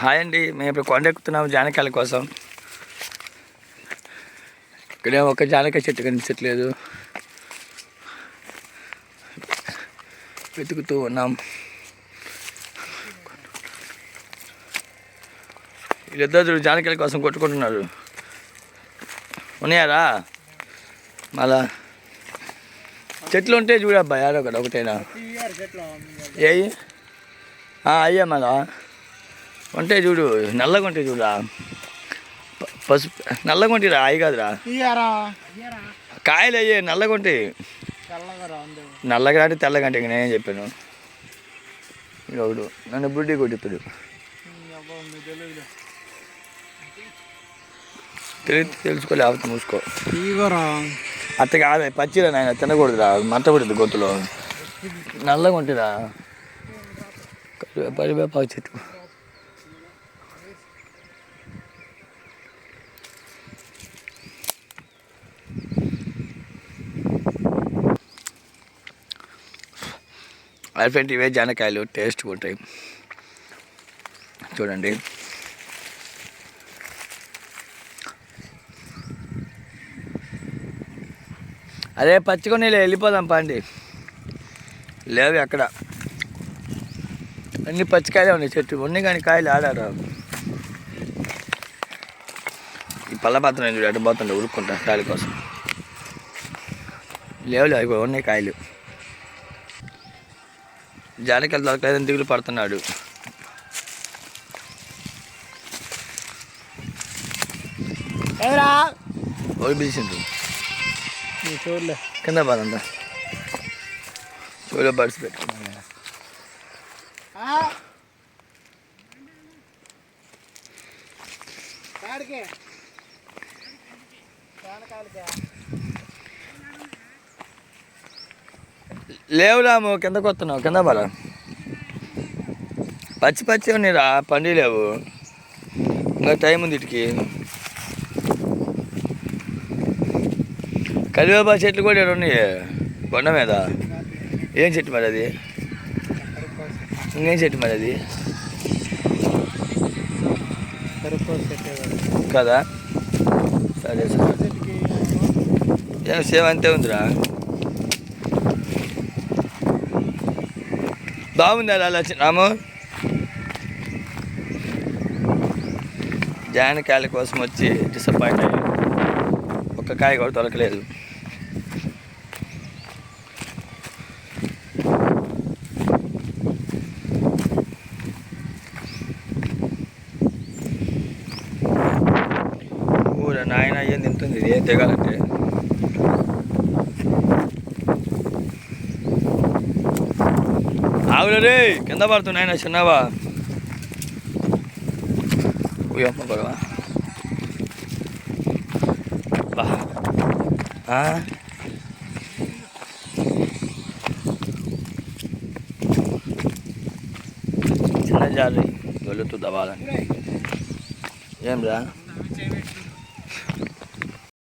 Hi అండి, మేము ఇప్పుడు కొండెక్కుతున్నాము జానకాయల కోసం. ఇక్కడే ఒక జానకాయ చెట్టు కనిపించట్లేదు, వెతుకుతూ ఉన్నాం. వీళ్ళిద్దరు జానకాయల కోసం కొట్టుకుంటున్నారు. ఉన్నాయారా? మళ్ళా చెట్లు ఉంటే చూడబ్బా, యారో ఒకటి ఒకటేనా ఏ అయ్యా మళ్ళా ఉంటే చూడు, నల్లగా ఉంటే చూడరా, పసుపు నల్లగా ఉంటాయిరా, అవి కాదురా కాయలు అయ్యే నల్లగా ఉంటాయి. నల్లగా అంటే తెల్లగా అంటే ఇంక నేనేం చెప్పాను. ఒకడు నన్ను బుడ్డి కొట్టిప్పుడు తెలుసుకోలే, అవత మూసుకో. అత్త కాదు, పచ్చిరా నాయన, తినకూడదురా, మంట పడుతుంది గొంతులో. నల్లగా ఉంటుందా పరివేపాకు చెట్టు. అటువంటి ఇవే జానకాయలు టేస్ట్గా ఉంటాయి చూడండి. అదే పచ్చికొని వెళ్ళిపోదాం పండి. లేవు అక్కడ, అన్ని పచ్చికాయలే ఉన్నాయి. చెట్టు ఉన్నాయి కానీ కాయలు ఆడారు. ఈ పళ్ళపత్రం చూడు అటు పోతుండే ఉరుక్కుంటా కాయల కోసం. లేవులే, అవి ఉన్నాయి కాయలు. జానకాయలు దొరకలేదని దిగులు పడుతున్నాడు. ఓడి పిలిచింది చూడలే, కింద పదంతా చూడలే, బడ్స్ పెట్టుకున్నా. లేవు రాము, కిందకు వస్తున్నావు, కింద పద. పచ్చి పచ్చి ఉన్నాయిరా, పండి లేవు. ఇంకా టైం ఉంది ఇటుకి. కరివేపా చెట్లు కూడా ఇక్కడ ఉన్నాయి కొండ మీద. ఏం చెట్టు మరి అది? ఇంకేం చెట్టు మరి అది కదా? సరే సరే, ఏం సేమ్ అంతే ఉందిరా. బాగుంది అలా రాము. జానకాయల కోసం వచ్చి డిసప్పాయింట్ అయ్యాడు. ఒక్క కాయ కూడా దొరకలేదు. ఊర నాయన ఏం తింటుంది ఇది, ఏం తెగాలంటే. ఆవులు రే, కింద పడుతున్నాయన చిన్నవా. అమ్మ గొడవ చిన్న జాలి దొల్లుతూ దవాలని. ఏం రా